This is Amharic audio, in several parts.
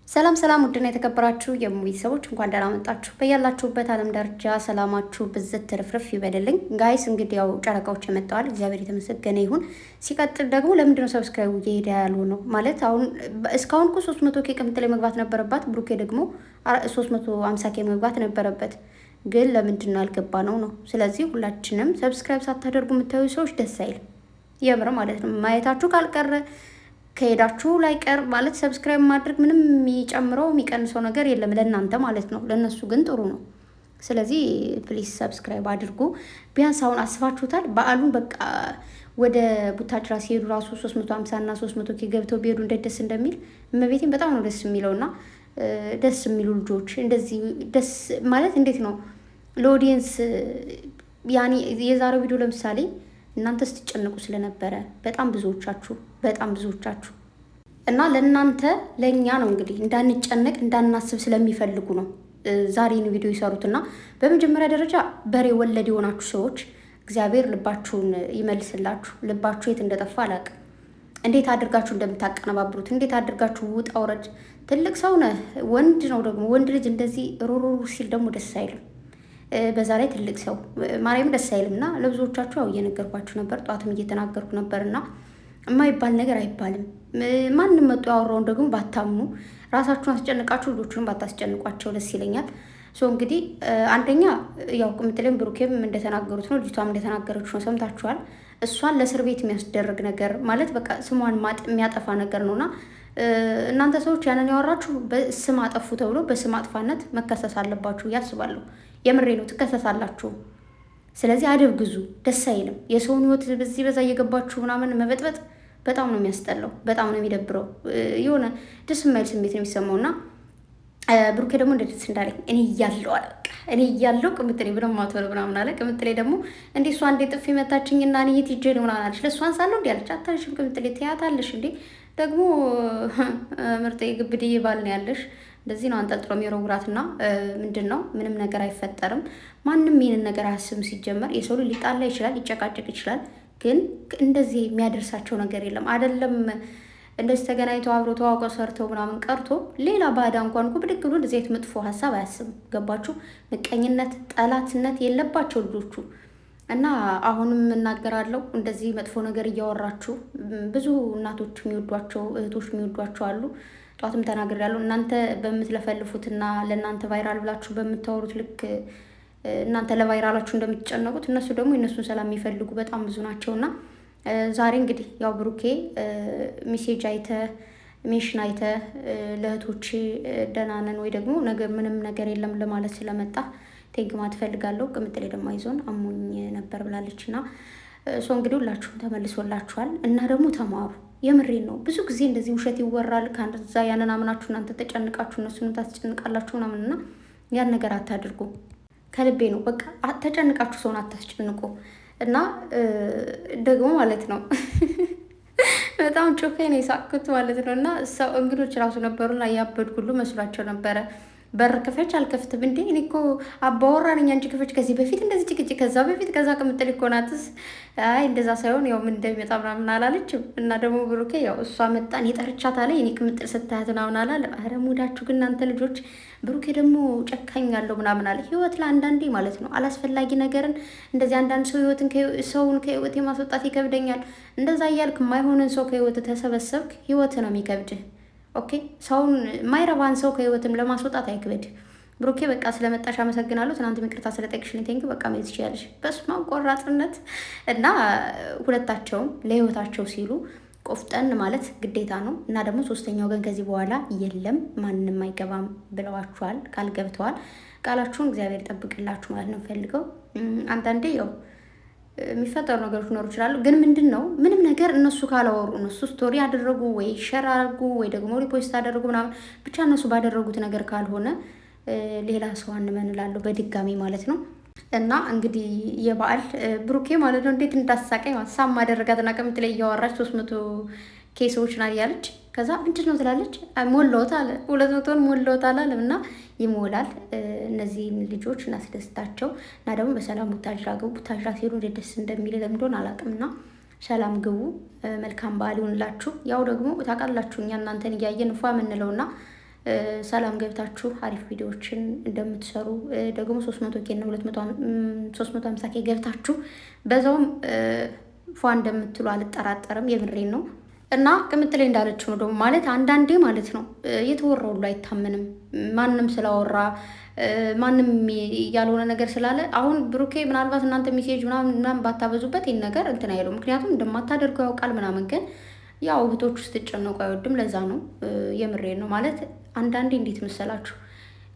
ሰላም ሰላም ውድና የተከበራችሁ የሙቪ ሰዎች እንኳን ደህና መጣችሁ። በያላችሁበት ዓለም ዳርቻ ሰላማችሁ ብዝት ትርፍርፍ ይበልልኝ። ጋይስ እንግዲህ ያው ጨረቃዎች መጥተዋል፣ እግዚአብሔር የተመሰገነ ይሁን። ሲቀጥል ደግሞ ለምንድነው ሰብስክራይቡ እየሄደ ያልሆነው? ማለት አሁን እስካሁን እኮ 300 ኬ ቅምጥ ላይ መግባት ነበረባት። ብሩኬ ደግሞ 350 ኬ መግባት ነበረበት፣ ግን ለምንድነው ያልገባ ነው ነው። ስለዚህ ሁላችንም ሰብስክራይብ ሳታደርጉ የምታዩ ሰዎች ደስ አይልም፣ የምር ማለት ነው። ማየታችሁ ካልቀረ ከሄዳችሁ ላይቀር ማለት ሰብስክራይብ ማድረግ ምንም የሚጨምረው የሚቀንሰው ነገር የለም ለእናንተ ማለት ነው። ለእነሱ ግን ጥሩ ነው። ስለዚህ ፕሊዝ ሰብስክራይብ አድርጉ። ቢያንስ አሁን አስባችሁታል በዓሉን በቃ ወደ ቡታጅራ ሲሄዱ ራሱ 350 እና 300 ኬ ገብተው ቢሄዱ እንዴት ደስ እንደሚል እመቤቴን በጣም ነው ደስ የሚለውና ደስ የሚሉ ልጆች እንደዚህ ደስ ማለት እንዴት ነው ለኦዲየንስ ያኔ የዛሬው ቪዲዮ ለምሳሌ እናንተ ስትጨነቁ ስለነበረ በጣም ብዙዎቻችሁ እና ለእናንተ ለእኛ ነው እንግዲህ እንዳንጨነቅ እንዳናስብ ስለሚፈልጉ ነው ዛሬን ቪዲዮ ይሰሩትና በመጀመሪያ ደረጃ በሬ ወለድ የሆናችሁ ሰዎች እግዚአብሔር ልባችሁን ይመልስላችሁ። ልባችሁ የት እንደጠፋ አላውቅም። እንዴት አድርጋችሁ እንደምታቀነባብሩት እንዴት አድርጋችሁ ውጣ ውረድ። ትልቅ ሰው ነህ፣ ወንድ ነው ደግሞ ወንድ ልጅ እንደዚህ ሮሮ ሲል ደግሞ ደስ አይልም። በዛ ላይ ትልቅ ሰው ማርያም ደስ አይልምና ለብዙዎቻችሁ ያው እየነገርኳችሁ ነበር፣ ጠዋትም እየተናገርኩ ነበርና የማይባል ነገር አይባልም። ማንም መጡ ያወራውን ደግሞ ባታምኑ፣ ራሳችሁን አስጨንቃችሁ ልጆቹን ባታስጨንቋቸው ደስ ይለኛል። እንግዲህ አንደኛ ያው ቅምጥሌም ብሩኬም እንደተናገሩት ነው፣ ልጅቷም እንደተናገረች ነው፣ ሰምታችኋል። እሷን ለእስር ቤት የሚያስደርግ ነገር ማለት በቃ ስሟን የሚያጠፋ ነገር ነውና እናንተ ሰዎች ያንን ያወራችሁ በስም አጠፉ ተብሎ በስም አጥፋነት መከሰስ አለባችሁ ያስባለሁ። የምሬ ነው፣ ትከሰሳላችሁ። ስለዚህ አደብ ግዙ። ደስ አይልም። የሰውን ህይወት በዚህ በዛ እየገባችሁ ምናምን መበጥበጥ በጣም ነው የሚያስጠላው፣ በጣም ነው የሚደብረው። የሆነ ደስ የማይል ስሜት ነው የሚሰማውና ብሩኬ ደግሞ እንደ ደስ እንዳለኝ እኔ እያለሁ አለ። በቃ እኔ እያለሁ ቅምጥሌ ብለው ማተወር ምናምን አለ። ቅምጥሌ ደግሞ እንዴ እሷ እንዴ ጥፊ መታችኝና እኔ የት ሂጅ ነው ምናምን አለች። ለእሷን ሳለሁ እንዲ ያለች አታልሽም ቅምጥሌ ትያታለሽ እንዴ ደግሞ ምርጥ ግብድዬ ባል ነው ያለሽ። እንደዚህ ነው አንጠልጥሎ የሚሮጉራትና ምንድን ነው ምንም ነገር አይፈጠርም። ማንም ይህንን ነገር አያስብም። ሲጀመር የሰው ልጅ ሊጣላ ይችላል፣ ሊጨቃጨቅ ይችላል፣ ግን እንደዚህ የሚያደርሳቸው ነገር የለም። አይደለም እንደዚህ ተገናኝተው አብረው ተዋውቀው ሰርተው ምናምን ቀርቶ ሌላ ባዳ እንኳን እኮ ብድግ ብሎ እንደዚህ አይነት መጥፎ ሀሳብ አያስብም። ገባችሁ? ምቀኝነት፣ ጠላትነት የለባቸው ልጆቹ። እና አሁንም እናገራለሁ እንደዚህ መጥፎ ነገር እያወራችሁ ብዙ እናቶች የሚወዷቸው እህቶች የሚወዷቸው አሉ። ጧትም ተናግሬያለሁ። እናንተ በምትለፈልፉትና ለእናንተ ቫይራል ብላችሁ በምታወሩት ልክ እናንተ ለቫይራላችሁ እንደምትጨነቁት እነሱ ደግሞ የእነሱን ሰላም የሚፈልጉ በጣም ብዙ ናቸውና ዛሬ እንግዲህ ያው ብሩኬ ሜሴጅ አይተ ሜሽን አይተ ለእህቶቼ ደህና ነን ወይ ደግሞ ነገር ምንም ነገር የለም ለማለት ስለመጣ ቴንክ ማለት ፈልጋለሁ። ቅምጥሌ ደግሞ አይዞን አሞኝ ነበር ብላለችና እንግዲህ ሁላችሁም ተመልሶላችኋል እና ደግሞ ተማሩ። የምሬን ነው። ብዙ ጊዜ እንደዚህ ውሸት ይወራል። ከአንዛ ያንን አምናችሁ እናንተ ተጨንቃችሁ እነሱንም ታስጨንቃላችሁ ምናምንና ያን ነገር አታድርጉ። ከልቤ ነው። በቃ ተጨንቃችሁ ሰውን አታስጨንቁ። እና ደግሞ ማለት ነው በጣም ጮኬ ነው የሳቅኩት ማለት ነው። እና ሰው እንግዶች ራሱ ነበሩና ያበድኩ ሁሉ መስሏቸው ነበረ። በር ክፈች አልከፍትም እንዴ እኔ እኮ አባወራ ነኝ አንቺ ክፈች። ከዚህ በፊት እንደዚህ ጭቅጭቅ ከዛ በፊት ከዛ ቅምጥል እኮ ናትስ። አይ እንደዛ ሳይሆን ያው ምን እንደሚመጣ ምናምን አላለችም። እና ደግሞ ብሩኬ ያው እሷ መጣን የጠርቻት አለ እኔ ቅምጥል ስታያት ምናምን አላለ። አረ ሙዳችሁ ግን እናንተ ልጆች። ብሩኬ ደግሞ ጨካኝ አለው ምናምን አለ። ህይወት ለአንዳንዴ ማለት ነው አላስፈላጊ ነገርን እንደዚህ አንዳንድ ሰው ሰውን ከህይወት የማስወጣት ይከብደኛል እንደዛ እያልክ የማይሆንን ሰው ከህይወት ተሰበሰብክ ህይወት ነው የሚከብድህ። ኦኬ ሰውን ማይረባን ሰው ከህይወትም ለማስወጣት አይክበድ። ብሩኬ በቃ ስለመጣሽ አመሰግናለሁ። ትናንት ይቅርታ ስለጠየቅሽልኝ ቴንኪ። በቃ መሄድ ትችያለሽ። በስመ አብ ቆራጥነት እና ሁለታቸውም ለህይወታቸው ሲሉ ቆፍጠን ማለት ግዴታ ነው። እና ደግሞ ሶስተኛው ወገን ከዚህ በኋላ የለም ማንም አይገባም ብለዋችኋል። ቃል ገብተዋል። ቃላችሁን እግዚአብሔር ይጠብቅላችሁ ማለት ነው ፈልገው። አንዳንዴ ያው የሚፈጠሩ ነገሮች ሊኖሩ ይችላሉ። ግን ምንድን ነው ምንም ነገር እነሱ ካላወሩ እነሱ ስቶሪ አደረጉ ወይ ሸር አድርጉ ወይ ደግሞ ሪፖስት አደረጉ ምናምን ብቻ እነሱ ባደረጉት ነገር ካልሆነ ሌላ ሰው አንመን እላለሁ በድጋሚ ማለት ነው። እና እንግዲህ የበዓል ብሩኬ ማለት ነው እንዴት እንዳሳቀኝ ሳም ማደረጋትና ቅምጥ ላይ እያወራች 300 ኬሶች ናት ያለች። ከዛ ምንድን ነው ትላለች ሞላውት አለ 200 ሞላውት አላለም እና ይሞላል። እነዚህን ልጆች እናስደስታቸው እና ደግሞ በሰላም ቡታጅራ ግቡ። ቡታጅራ ሲሄዱ እንዴት ደስ እንደሚል ለምንድን አላውቅምና ሰላም ግቡ። መልካም በዓል ይሁንላችሁ። ያው ደግሞ ታውቃላችሁ እኛ እናንተን እያየን ፏ የምንለውና ሰላም ገብታችሁ አሪፍ ቪዲዮዎችን እንደምትሰሩ ደግሞ 300K እና 350K ገብታችሁ በዛውም ፏ እንደምትሉ አልጠራጠርም። የምሬን ነው። እና ቅምጥሌ እንዳለችው ነው ደግሞ ማለት አንዳንዴ ማለት ነው የተወራው ሁሉ አይታመንም። ማንም ስላወራ ማንም ያልሆነ ነገር ስላለ አሁን ብሩኬ ምናልባት እናንተ ሜሴጅ ምናምን ባታበዙበት ይህን ነገር እንትን አይለው። ምክንያቱም እንደማታደርገው ያውቃል ምናምን። ግን ያው እህቶች ውስጥ ጨነቁ አይወድም። ለዛ ነው የምሬን ነው ማለት አንዳንዴ እንዴት መሰላችሁ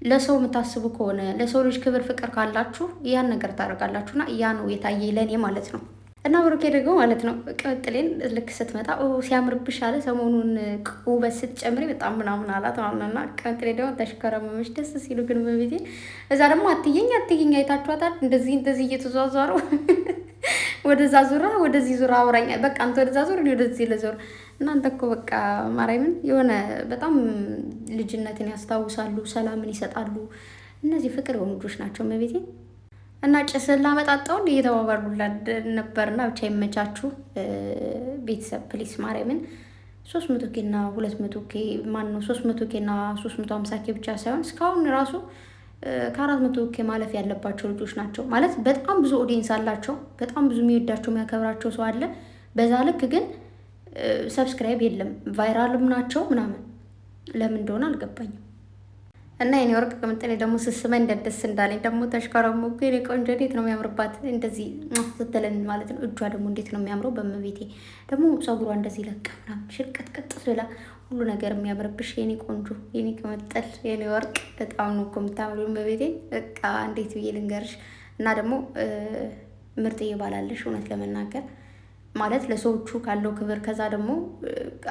ለሰው የምታስቡ ከሆነ ለሰው ልጅ ክብር ፍቅር ካላችሁ ያን ነገር ታደርጋላችሁና ያ ነው የታየ ለእኔ ማለት ነው። እና ብሩኬ ደግሞ ማለት ነው ቅምጥሌን ልክ ስትመጣ ሲያምርብሽ አለ። ሰሞኑን ውበት ስትጨምሪ በጣም ምናምን አላት ማለት ነው። እና ቅምጥሌ ደግሞ ተሽከረመመች ደስ ሲሉ። ግን በቤቴ እዛ ደግሞ አትየኝ አይታችኋታል። እንደዚህ እየተዟዟሩ ወደዛ ዙራ ወደዚህ ዙራ አውራኛ በቃ አንተ ወደዛ ዙር ወደዚህ ለዞር። እናንተ እኮ በቃ ማርያምን የሆነ በጣም ልጅነትን ያስታውሳሉ፣ ሰላምን ይሰጣሉ። እነዚህ ፍቅር የሆኑ ልጆች ናቸው በቤቴ። እና ጭስላ መጣጣውን እየተባባሉላ ነበርና ብቻ ይመቻችሁ ቤተሰብ ፕሊስ ማርያምን 300K እና 200K ማን ነው 300K እና 350K ብቻ ሳይሆን እስካሁን ራሱ ከ400K ማለፍ ያለባቸው ልጆች ናቸው ማለት በጣም ብዙ ኦዲየንስ አላቸው። በጣም ብዙ የሚወዳቸው የሚያከብራቸው ሰው አለ። በዛ ልክ ግን ሰብስክራይብ የለም። ቫይራልም ናቸው ምናምን ለምን እንደሆነ አልገባኝም። እና የኔ ወርቅ ቅምጥሌ ደግሞ ስስመኝ ደስ እንዳለኝ ደግሞ ተሽከረሙ። የኔ ቆንጆ እንዴት ነው የሚያምርባት እንደዚህ ስትለን ማለት ነው። እጇ ደግሞ እንዴት ነው የሚያምረው በመቤቴ። ደግሞ ፀጉሯ እንደዚህ ለቃ ምናምን ሽርቅጥቅጥ ስላ ሁሉ ነገር የሚያምርብሽ የኔ ቆንጆ የኔ ቅምጥል የኔ ወርቅ በጣም ነው እኮ የምታምሪው በቤቴ። በቃ እንዴት ብዬ ልንገርሽ። እና ደግሞ ምርጥ እየባላለሽ እውነት ለመናገር ማለት ለሰዎቹ ካለው ክብር ከዛ ደግሞ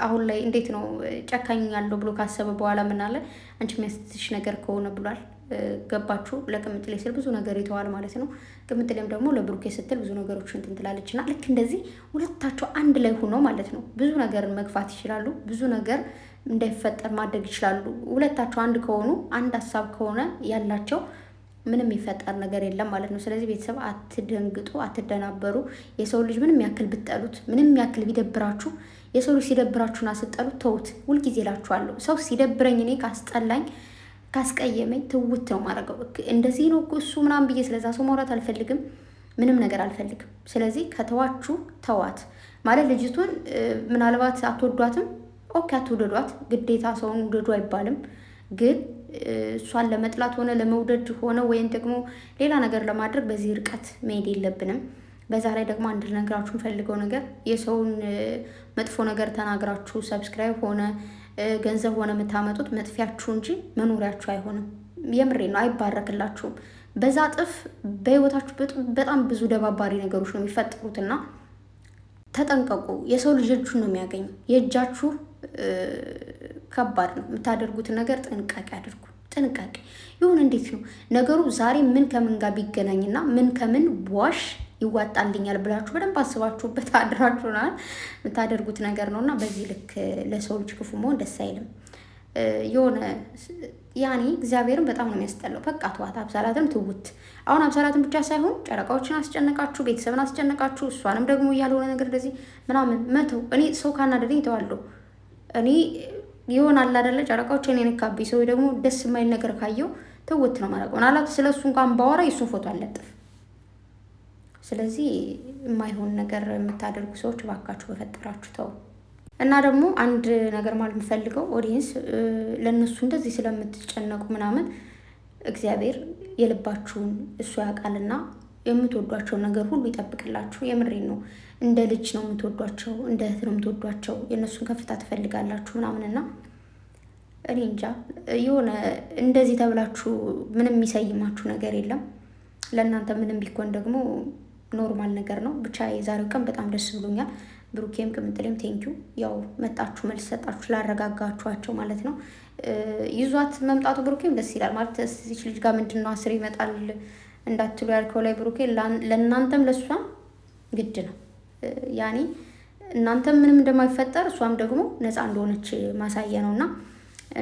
አሁን ላይ እንዴት ነው ጨካኝ ያለው ብሎ ካሰበ በኋላ ምን አለ አንቺ የሚያስትሽ ነገር ከሆነ ብሏል። ገባችሁ? ለቅምጥሌ ስል ብዙ ነገር ይተዋል ማለት ነው። ቅምጥሌም ደግሞ ለብሩኬ ስትል ብዙ ነገሮችን እንትን ትላለች። እና ልክ እንደዚህ ሁለታቸው አንድ ላይ ሆነው ማለት ነው ብዙ ነገርን መግፋት ይችላሉ። ብዙ ነገር እንዳይፈጠር ማድረግ ይችላሉ። ሁለታቸው አንድ ከሆኑ አንድ ሀሳብ ከሆነ ያላቸው ምንም ይፈጠር ነገር የለም ማለት ነው። ስለዚህ ቤተሰብ አትደንግጡ፣ አትደናበሩ። የሰው ልጅ ምንም ያክል ብትጠሉት፣ ምንም ያክል ቢደብራችሁ፣ የሰው ልጅ ሲደብራችሁና ስትጠሉት ተውት። ሁልጊዜ እላችኋለሁ ሰው ሲደብረኝ እኔ ካስጠላኝ ካስቀየመኝ ትውት ነው ማድረገው። እንደዚህ ነው እሱ ምናምን ብዬ ስለዛ ሰው ማውራት አልፈልግም፣ ምንም ነገር አልፈልግም። ስለዚህ ከተዋችሁ ተዋት ማለት ልጅቱን ምናልባት አትወዷትም፣ ኦኬ አትውደዷት። ግዴታ ሰውን ውደዱ አይባልም። ግን እሷን ለመጥላት ሆነ ለመውደድ ሆነ ወይም ደግሞ ሌላ ነገር ለማድረግ በዚህ ርቀት መሄድ የለብንም። በዛ ላይ ደግሞ አንድ ልነግራችሁ የምፈልገው ነገር የሰውን መጥፎ ነገር ተናግራችሁ ሰብስክራይብ ሆነ ገንዘብ ሆነ የምታመጡት መጥፊያችሁ እንጂ መኖሪያችሁ አይሆንም። የምሬ ነው፣ አይባረክላችሁም። በዛ ጥፍ በህይወታችሁ በጣም ብዙ ደባባሪ ነገሮች ነው የሚፈጠሩትና ተጠንቀቁ። የሰው ልጅ እጁን ነው የሚያገኙ። የእጃችሁ ከባድ ነው። የምታደርጉትን ነገር ጥንቃቄ አድርጉ። ጥንቃቄ ይሁን። እንዴት ነው ነገሩ ዛሬ ምን ከምን ጋር ቢገናኝና ምን ከምን ዋሽ ይዋጣልኛል ብላችሁ በደንብ አስባችሁበት አድራችሁናል የምታደርጉት ነገር ነውና በዚህ ልክ ለሰው ልጅ ክፉ መሆን ደስ አይልም። የሆነ ያኔ እግዚአብሔርን በጣም ነው የሚያስጠላው። በቃ ተዋት። አብሳላትም ትውት። አሁን አብሳላትም ብቻ ሳይሆን ጨረቃዎችን አስጨነቃችሁ፣ ቤተሰብን አስጨነቃችሁ፣ እሷንም ደግሞ ያልሆነ ነገር እንደዚህ ምናምን መተው። እኔ ሰው ካናደደኝ ተዋለሁ። እኔ ይሆናል አይደለ ጨረቃዎች እኔ ነካብኝ ሰው ደግሞ ደስ የማይል ነገር ካየው ትውት ነው ማለት ነው። አላቱ ስለሱ እንኳን ባወራ የሱን ፎቶ አለጥፍ። ስለዚህ የማይሆን ነገር የምታደርጉ ሰዎች እባካችሁ በፈጠራችሁ ተው። እና ደግሞ አንድ ነገር ማለት የምፈልገው ኦዲየንስ ለእነሱ እንደዚህ ስለምትጨነቁ ምናምን እግዚአብሔር የልባችሁን እሱ ያውቃልና የምትወዷቸውን ነገር ሁሉ ይጠብቅላችሁ። የምሬን ነው። እንደ ልጅ ነው የምትወዷቸው፣ እንደ እህት ነው የምትወዷቸው። የእነሱን ከፍታ ትፈልጋላችሁ ምናምንና እኔ እንጃ የሆነ እንደዚህ ተብላችሁ ምንም የሚሰይማችሁ ነገር የለም። ለእናንተ ምንም ቢኮን ደግሞ ኖርማል ነገር ነው። ብቻ የዛሬው ቀን በጣም ደስ ብሎኛል። ብሩኬም ቅምጥሌም ቴንኪው። ያው መጣችሁ መልስ ሰጣችሁ ስላረጋጋችኋቸው ማለት ነው። ይዟት መምጣቱ ብሩኬም ደስ ይላል ማለት እዚች ልጅ ጋር ምንድን ነው አስር ይመጣል እንዳትሉ ያልከው ላይ ብሩኬ ለእናንተም ለእሷም ግድ ነው። ያኔ እናንተም ምንም እንደማይፈጠር እሷም ደግሞ ነፃ እንደሆነች ማሳየ ነው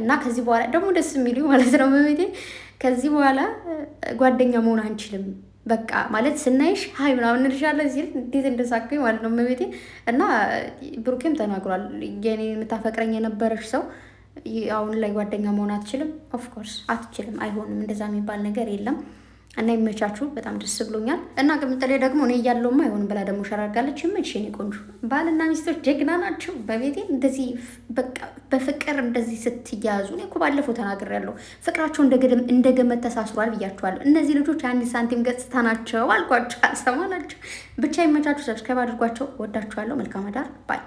እና ከዚህ በኋላ ደግሞ ደስ የሚሉ ማለት ነው በቤቴ ከዚህ በኋላ ጓደኛ መሆን አንችልም። በቃ ማለት ስናይሽ ሀይ ምናምን እንልሻለን ሲል እንዴት እንደሳቀኝ ማለት ነው በቤቴ። እና ብሩኬም ተናግሯል የኔ የምታፈቅረኝ የነበረሽ ሰው አሁን ላይ ጓደኛ መሆን አትችልም። ኦፍኮርስ አትችልም፣ አይሆንም። እንደዛ የሚባል ነገር የለም። እና ይመቻችሁ። በጣም ደስ ብሎኛል። እና ቅምጥሌ ደግሞ እኔ እያለሁማ አይሆንም ብላ ደግሞ ሸራርጋለች። ይመችሽ የኔ ቆንጆ። ባልና ሚስቶች ጀግና ናቸው። በቤቴ እንደዚህ በቃ በፍቅር እንደዚህ ስትያዙ፣ እኔ እኮ ባለፈው ተናግሬያለሁ። ፍቅራቸው እንደ ገመድ ተሳስሯል ብያችኋለሁ። እነዚህ ልጆች አንድ ሳንቲም ገጽታ ናቸው አልኳቸው። አልሰማላችሁ። ብቻ ይመቻችሁ። ሰብስክራይብ አድርጓቸው። ወዳችኋለሁ። መልካም አዳር ባይ